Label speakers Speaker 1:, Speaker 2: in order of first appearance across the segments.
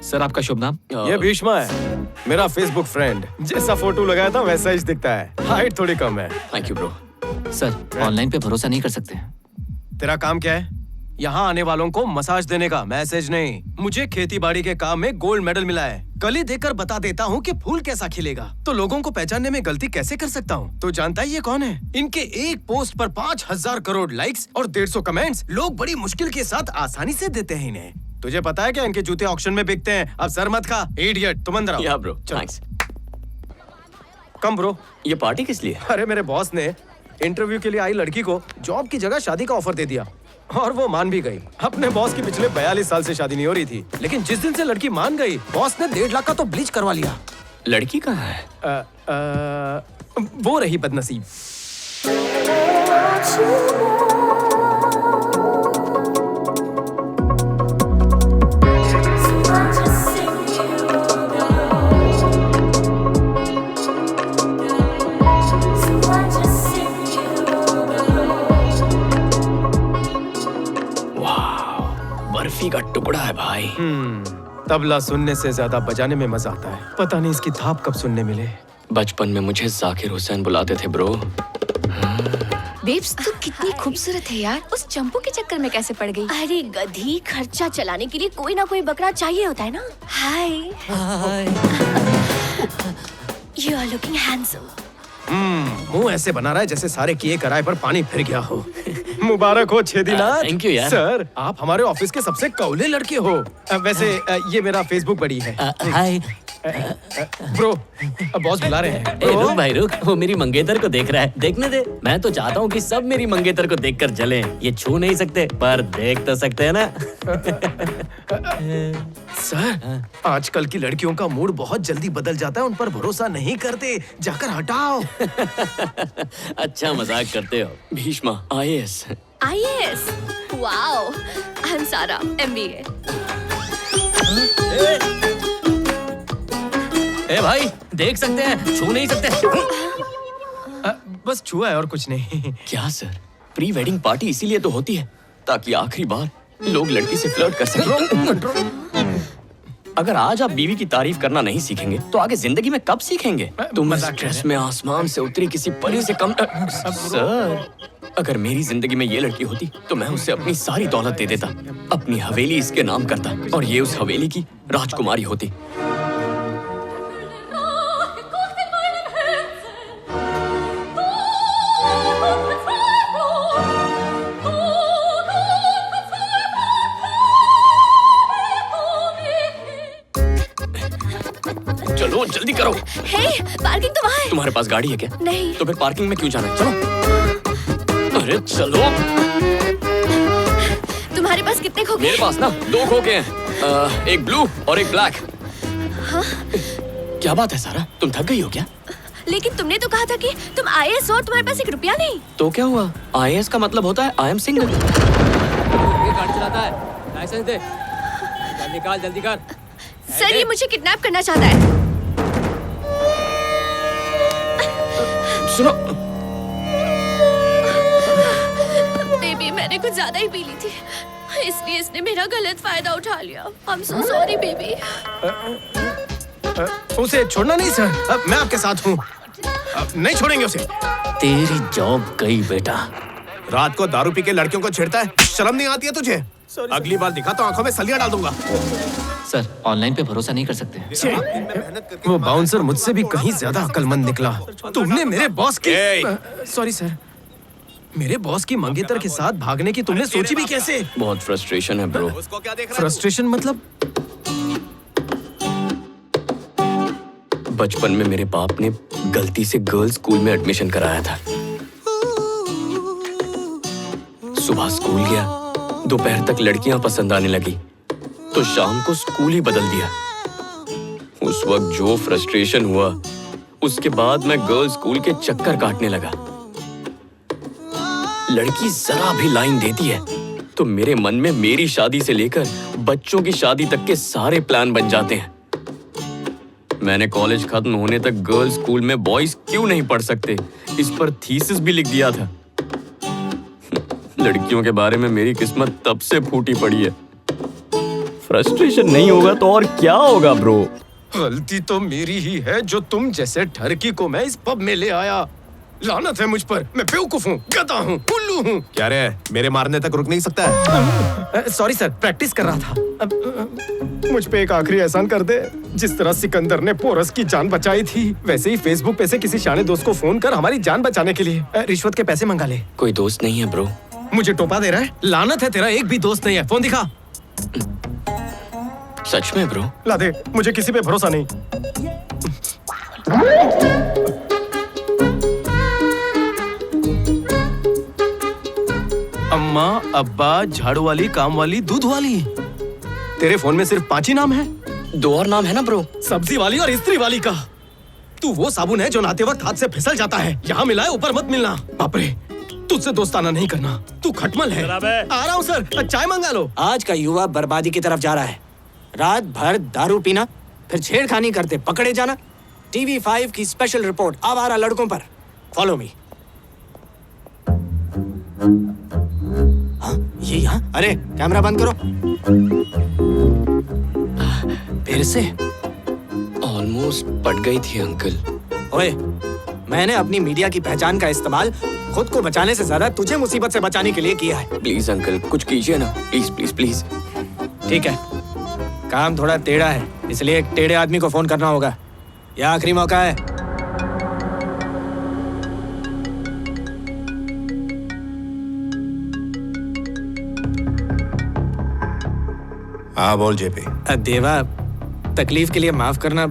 Speaker 1: Sir आपका शुभ नाम?
Speaker 2: ये भीष्मा है, मेरा फेसबुक फ्रेंड। जैसा फोटो लगाया था वैसा ही दिखता है, हाइट थोड़ी कम है।
Speaker 3: Thank you bro.
Speaker 1: Sir online पे भरोसा नहीं कर सकते।
Speaker 2: तेरा काम क्या है? यहाँ आने वालों को मसाज देने का, मैसेज नहीं। मुझे खेती बाड़ी के काम में गोल्ड मेडल मिला है। कली देकर बता देता हूँ कि फूल कैसा खिलेगा, तो लोगों को पहचानने में गलती कैसे कर सकता हूँ? तो जानता है ये कौन है? इनके एक पोस्ट पर 5000 करोड़ लाइक्स और 150 कमेंट्स लोग बड़ी मुश्किल के साथ आसानी से देते हैं इन्हें। तुझे पता है क्या इनके जूते ऑक्शन में बिकते हैं? अब सर मत खा, इडियट। तुम अंदर आओ।
Speaker 3: या ब्रो, थैंक्स।
Speaker 2: कम ब्रो।
Speaker 3: ये पार्टी किस लिए?
Speaker 2: अरे मेरे बॉस ने इंटरव्यू के लिए आई लड़की को जॉब की जगह शादी का ऑफर दे दिया और वो मान भी गई। अपने बॉस की पिछले 42 साल से शादी नहीं हो रही थी, लेकिन जिस दिन से लड़की मान गई, बॉस ने 1.5 लाख का तो ब्लीच करवा लिया।
Speaker 3: लड़की कहाँ है?
Speaker 2: वो रही बदनसीब।
Speaker 3: बर्फी का टुकड़ा है भाई।
Speaker 2: तबला सुनने से ज्यादा बजाने में मजा आता है। पता नहीं इसकी थाप कब सुनने मिले।
Speaker 3: बचपन में मुझे जाकिर हुसैन बुलाते थे ब्रो।
Speaker 4: बेब्स तू कितनी खूबसूरत है यार। उस चंपू के चक्कर में कैसे पड़ गई? अरे गधी, खर्चा चलाने के लिए कोई ना कोई बकरा चाहिए होता है ना। Hi. You are looking handsome.
Speaker 2: मुंह ऐसे बना रहा है जैसे सारे किए कराए पर पानी फिर गया हो। मुबारक हो छेदीनाथ।
Speaker 3: थैंक यू यार।
Speaker 2: सर, आप हमारे ऑफिस के सबसे कौले लड़के हो। वैसे ये मेरा फेसबुक बड़ी है।
Speaker 1: हाय।
Speaker 2: ब्रो, बॉस बुला रहे हैं।
Speaker 5: ए, रुक भाई रुक, वो मेरी मंगेतर को देख रहा है, देखने दे। मैं तो चाहता हूँ कि सब मेरी मंगेतर को देखकर जलें। ये छू नहीं सकते पर देख तो सकते हैं ना।
Speaker 2: सर, आजकल की लड़कियों का मूड बहुत जल्दी बदल जाता है, उन पर भरोसा नहीं करते। जाकर हटाओ।
Speaker 5: अच्छा मजाक करते हो।
Speaker 3: Bheeshma IAS।
Speaker 4: IAS। Wow. I am सारा MBA।
Speaker 5: ए भाई देख सकते हैं, छू नहीं सकते।
Speaker 2: बस छुआ है और कुछ नहीं।
Speaker 3: क्या सर, प्री वेडिंग पार्टी इसीलिए तो होती है ताकि आखिरी बार लोग लड़की से फ्लर्ट कर सकें। अगर आज आप बीवी की तारीफ करना नहीं सीखेंगे तो आगे जिंदगी में कब सीखेंगे? तुम स्ट्रेस में आसमान से उतरी किसी परी से कम। सर, अगर मेरी जिंदगी में ये लड़की होती तो मैं उसे अपनी सारी दौलत दे देता, अपनी हवेली इसके नाम करता और ये उस हवेली की राजकुमारी होती। चलो जल्दी करो।
Speaker 4: हे, पार्किंग तो वहाँ है।
Speaker 3: तुम्हारे पास गाड़ी है क्या?
Speaker 4: नहीं।
Speaker 3: तो फिर पार्किंग में क्यों जाना है? चलो। अरे चलो।
Speaker 4: तुम्हारे पास कितने खोखे?
Speaker 3: मेरे पास ना 2 खोखे हैं, एक ब्लू और एक ब्लैक।
Speaker 4: हाँ?
Speaker 3: क्या बात है सारा, तुम थक गई हो क्या?
Speaker 4: लेकिन तुमने तो कहा था कि तुम IAS हो और तुम्हारे पास 1 रुपया नहीं।
Speaker 3: तो क्या हुआ? IAS का मतलब होता है आई एम सिंगल।
Speaker 6: ये गाड़ी चलाता है, लाइसेंस दे। निकाल जल्दी कर।
Speaker 4: सर, ये मुझे किडनैप करना चाहता है।
Speaker 3: सुनो,
Speaker 4: बेबी, मैंने कुछ ज्यादा ही पी ली थी, इसलिए इसने मेरा गलत फायदा उठा लिया। I'm so sorry baby.
Speaker 2: उसे छोड़ना नहीं सर, मैं आपके साथ हूँ। नहीं छोड़ेंगे उसे।
Speaker 5: तेरी जॉब गई बेटा।
Speaker 2: रात को दारू पी के लड़कियों को छेड़ता है, शर्म नहीं आती है तुझे? अगली बार दिखा तो आंखों में सलियां डाल दूंगा।
Speaker 1: सर ऑनलाइन पे भरोसा नहीं कर सकते।
Speaker 2: वो बाउंसर मुझसे भी कहीं ज्यादा अक्लमंद निकला। तुमने मेरे बॉस की सॉरी सर, मेरे बॉस की मंगेतर के साथ भागने की तुमने सोची भी कैसे?
Speaker 3: बहुत फ्रस्ट्रेशन है ब्रो।
Speaker 2: फ्रस्ट्रेशन मतलब?
Speaker 3: बचपन में मेरे बाप ने गलती से गर्ल्स स्कूल में एडमिशन कराया था। सुबह स्कूल गया, दोपहर तक लड़कियां पसंद आने लगी, तो शाम को स्कूल ही बदल दिया। उस वक्त जो फ्रस्ट्रेशन हुआ, उसके बाद मैं गर्ल्स स्कूल के चक्कर काटने लगा। लड़की जरा भी लाइन देती है तो मेरे मन में मेरी शादी से लेकर बच्चों की शादी तक के सारे प्लान बन जाते हैं। मैंने कॉलेज खत्म होने तक गर्ल्स स्कूल में बॉयज क्यों नहीं पढ़ सकते, इस पर थीसिस भी लिख दिया था। लड़कियों के बारे में मेरी किस्मत तब से फूटी पड़ी है। फ्रस्ट्रेशन नहीं होगा तो और क्या होगा ब्रो?
Speaker 2: गलती तो मेरी ही है जो तुम जैसे ठरकी को मैं इस पब में ले आया। लानत है मुझ पर, मैं बेवकूफ हूँ, गधा हूँ, उल्लू हूँ।
Speaker 7: क्या रे, मेरे मारने तक रुक नहीं सकता है?
Speaker 2: सॉरी सर, प्रैक्टिस कर रहा था। मुझ पे एक आखिरी एहसान कर दे। जिस तरह सिकंदर ने पोरस की जान बचाई थी, वैसे ही फेसबुक पे से किसी शाने दोस्त को फोन कर हमारी जान बचाने के लिए रिश्वत के पैसे मंगा ले।
Speaker 3: कोई दोस्त नहीं है ब्रो।
Speaker 2: मुझे टोपा दे रहा है? लानत है, तेरा एक भी दोस्त नहीं है। फोन दिखा।
Speaker 3: सच में ब्रो?
Speaker 2: ला दे, मुझे किसी पे भरोसा नहीं। अम्मा, अब्बा, झाड़ू वाली, काम वाली, दूध वाली। तेरे फोन में सिर्फ 5 ही नाम है?
Speaker 3: 2 और नाम है ना ब्रो।
Speaker 2: सब्जी वाली और इस्त्री वाली का। तू वो साबुन है जो नहाते वक्त हाथ से फिसल जाता है। यहाँ मिलाए, ऊपर मत मिलना। बाप रे, तुझसे दोस्ताना नहीं करना। तू खटमल है। आ रहा हूँ सर, चाय मंगा लो।
Speaker 8: आज का युवा बर्बादी की तरफ जा रहा है। रात भर दारू पीना, फिर छेड़खानी करते पकड़े जाना। TV5 की स्पेशल रिपोर्ट आवारा लड़कों पर। Follow me. हाँ, ये यहाँ? अरे कैमरा बंद करो। फिर से
Speaker 3: ऑलमोस्ट पट गई थी अंकल।
Speaker 8: ओए, मैंने अपनी मीडिया की पहचान का इस्तेमाल खुद को बचाने से ज्यादा तुझे मुसीबत से बचाने के लिए किया है।
Speaker 3: प्लीज अंकल, कुछ कीजिए ना, प्लीज प्लीज प्लीज।
Speaker 8: ठीक है, काम थोड़ा टेढ़ा है, इसलिए एक टेढ़े आदमी को फोन करना होगा। यह आखिरी मौका है।
Speaker 7: हाँ बोल जेपी।
Speaker 8: देवा, तकलीफ के लिए माफ करना।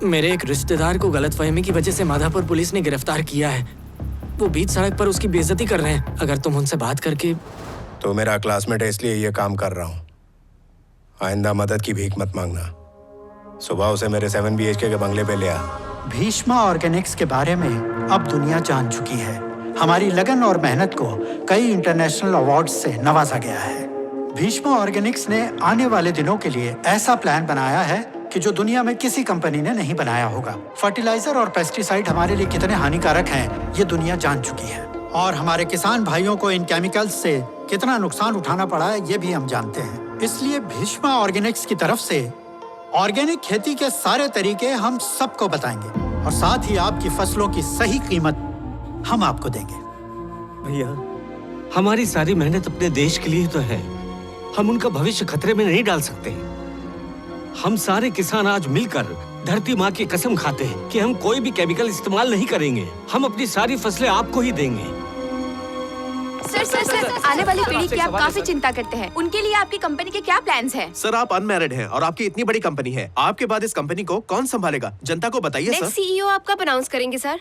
Speaker 8: मेरे एक रिश्तेदार को गलतफहमी की वजह से माधापुर पुलिस ने गिरफ्तार किया है। वो बीच सड़क पर उसकी बेइज्जती कर रहे हैं। अगर तुम उनसे बात करके।
Speaker 7: तो मेरा क्लासमेट है, इसलिए ये काम कर रहा हूँ। आइंदा मदद की भीख मत मांगना। सुबह उसे मेरे 7 BHK के बंगले पे ले आ।
Speaker 9: भीष्मा ऑर्गेनिक्स के बारे में अब दुनिया जान चुकी है। हमारी लगन और मेहनत को कई इंटरनेशनल अवार्ड्स से नवाजा गया है। भीष्मा ऑर्गेनिक्स ने आने वाले दिनों के लिए ऐसा प्लान बनाया है कि जो दुनिया में किसी कंपनी ने नहीं बनाया होगा। फर्टिलाइजर और पेस्टिसाइड हमारे लिए कितने हानिकारक हैं, ये दुनिया जान चुकी है। और हमारे किसान भाइयों को इन केमिकल्स से कितना नुकसान उठाना पड़ा है, ये भी हम जानते हैं। इसलिए भीष्मा ऑर्गेनिक्स की तरफ से ऑर्गेनिक खेती के सारे तरीके हम सबको बताएंगे और साथ ही आपकी फसलों की सही कीमत हम आपको देंगे।
Speaker 10: भैया, हमारी सारी मेहनत अपने देश के लिए तो है। हम उनका भविष्य खतरे में नहीं डाल सकते। हम सारे किसान आज मिलकर धरती माँ की कसम खाते हैं कि हम कोई भी केमिकल इस्तेमाल नहीं करेंगे। हम अपनी सारी फसलें आपको ही देंगे।
Speaker 4: सर, आने वाली पीढ़ी की आप काफी चिंता करते हैं। उनके लिए आपकी कंपनी के क्या प्लान्स हैं?
Speaker 2: सर, आप अनमैरिड हैं और आपकी इतनी बड़ी कंपनी है। आपके बाद इस कंपनी को कौन संभालेगा? जनता को बताइए सर।
Speaker 4: नेक्स्ट CEO आप कब अनाउंस करेंगे सर?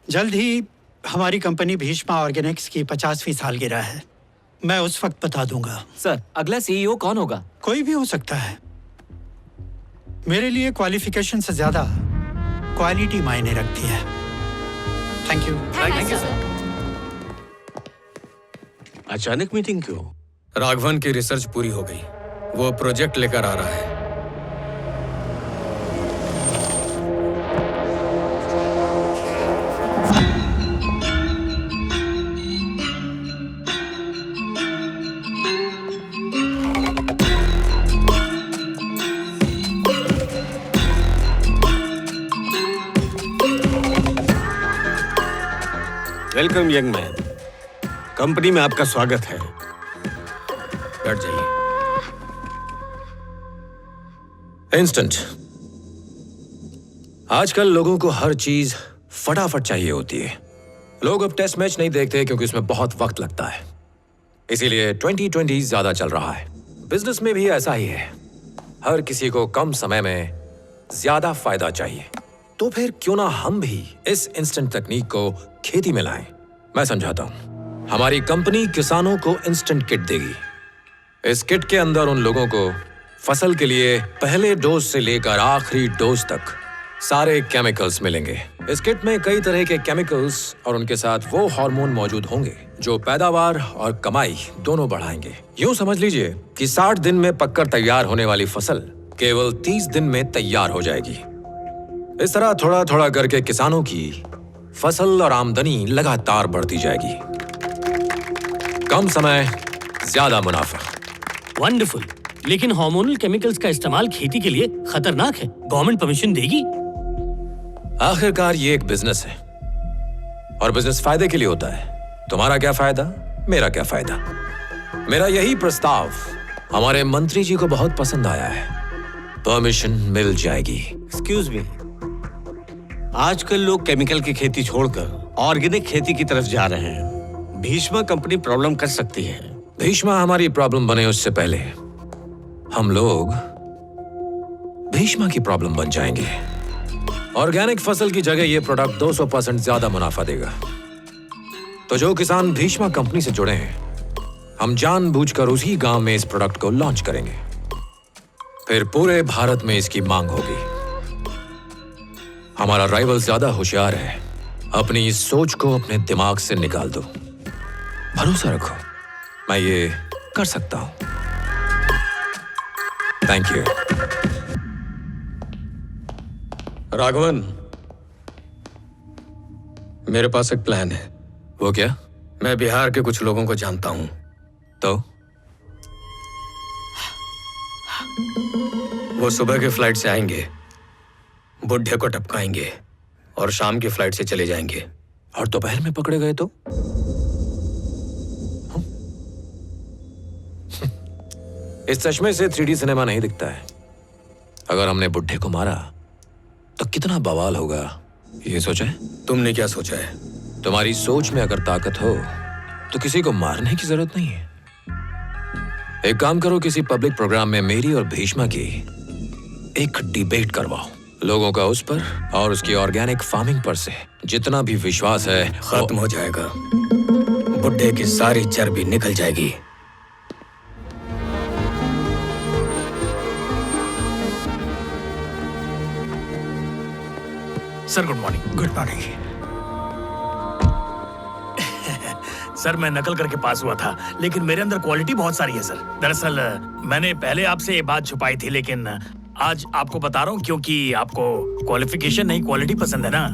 Speaker 9: जल्द ही हमारी कंपनी भीष्मा ऑर्गेनिक्स की 50वीं सालगिरह है। मैं उस वक्त बता दूंगा।
Speaker 1: सर, अगला CEO कौन होगा?
Speaker 9: कोई भी हो सकता है। मेरे लिए क्वालिफिकेशन से ज्यादा क्वालिटी मायने रखती है। Thank you.
Speaker 4: Thank you sir.
Speaker 10: अचानक मीटिंग क्यों?
Speaker 2: राघवन की रिसर्च पूरी हो गई। वो प्रोजेक्ट लेकर आ रहा है।
Speaker 10: वेलकम यंग मैन, कंपनी में आपका स्वागत है।
Speaker 2: बैठ जाइए। इंस्टेंट। आजकल लोगों को हर चीज फटाफट चाहिए होती है। लोग अब टेस्ट मैच नहीं देखते क्योंकि उसमें बहुत वक्त लगता है। इसीलिए 2020 ज्यादा चल रहा है। बिजनेस में भी ऐसा ही है। हर किसी को कम समय में ज्यादा फायदा चाहिए। तो फिर क्यों ना हम भी इस इंस्टेंट तकनीक को खेती में लाएं। मैं समझाता हूं। हमारी कंपनी किसानों को इंस्टेंट किट देगी। इस किट के अंदर उन लोगों को फसल के लिए पहले डोज से लेकर आखिरी डोज तक सारे केमिकल्स मिलेंगे। इस किट में कई तरह के केमिकल्स और उनके साथ वो हार्मोन मौजूद होंगे जो पैदावार और कमाई दोनों बढ़ाएंगे। यूं समझ लीजिए कि 60 दिन में पककर तैयार होने वाली फसल केवल 30 दिन में तैयार हो जाएगी। इस तरह थोड़ा थोड़ा करके किसानों की फसल और आमदनी लगातार बढ़ती जाएगी। कम समय, ज्यादा मुनाफा।
Speaker 8: वंडरफुल।
Speaker 5: लेकिन हार्मोनल केमिकल्स का इस्तेमाल खेती के लिए खतरनाक है। गवर्नमेंट परमिशन देगी?
Speaker 11: आखिरकार ये एक बिजनेस है और बिजनेस फायदे के लिए होता है। तुम्हारा क्या फायदा, मेरा क्या फायदा। मेरा यही प्रस्ताव हमारे मंत्री जी को बहुत पसंद आया है। परमिशन मिल जाएगी।
Speaker 10: एक्सक्यूज मी, आजकल लोग केमिकल की खेती छोड़कर ऑर्गेनिक खेती की तरफ जा रहे हैं। भीष्मा कंपनी प्रॉब्लम कर सकती है।
Speaker 11: भीष्मा हमारी प्रॉब्लम बने उससे पहले हम लोग भीष्मा की प्रॉब्लम बन जाएंगे। ऑर्गेनिक फसल की जगह ये प्रोडक्ट 200% ज्यादा मुनाफा देगा। तो जो किसान भीष्मा कंपनी से जुड़े हैं, हम जानबूझकर उसी गांव में इस प्रोडक्ट को लॉन्च करेंगे। फिर पूरे भारत में इसकी मांग होगी। हमारा राइवल ज्यादा होशियार है। अपनी इस सोच को अपने दिमाग से निकाल दो। भरोसा रखो, मैं ये कर सकता हूं। Thank you.
Speaker 2: राघवन, मेरे पास एक प्लान है।
Speaker 11: वो क्या?
Speaker 2: मैं बिहार के कुछ लोगों को जानता हूं।
Speaker 11: तो
Speaker 2: वो सुबह के फ्लाइट से आएंगे, बुढ़े को टपकाएंगे और शाम की फ्लाइट से चले जाएंगे।
Speaker 11: और दोपहर में पकड़े गए तो? इस चश्मे से 3D सिनेमा नहीं दिखता है। अगर हमने बुढ़े को मारा तो कितना बवाल होगा, ये सोचा है?
Speaker 2: तुमने क्या सोचा है?
Speaker 11: तुम्हारी सोच में अगर ताकत हो तो किसी को मारने की जरूरत नहीं है। एक काम करो, किसी पब्लिक प्रोग्राम में मेरी और भीष्मा की एक डिबेट करवाओ। लोगों का उस पर और उसकी ऑर्गेनिक फार्मिंग पर से जितना भी विश्वास है
Speaker 2: खत्म हो जाएगा। बुढ़े की सारी चर्बी निकल जाएगी।
Speaker 12: Sir good morning.
Speaker 9: Good morning.
Speaker 12: Sir मैं नकल करके पास हुआ था, लेकिन मेरे अंदर क्वालिटी बहुत सारी है सर। दरअसल मैंने पहले आपसे ये बात छुपाई थी, लेकिन आज आपको बता रहा हूँ क्योंकि आपको क्वालिफिकेशन नहीं क्वालिटी पसंद है ना।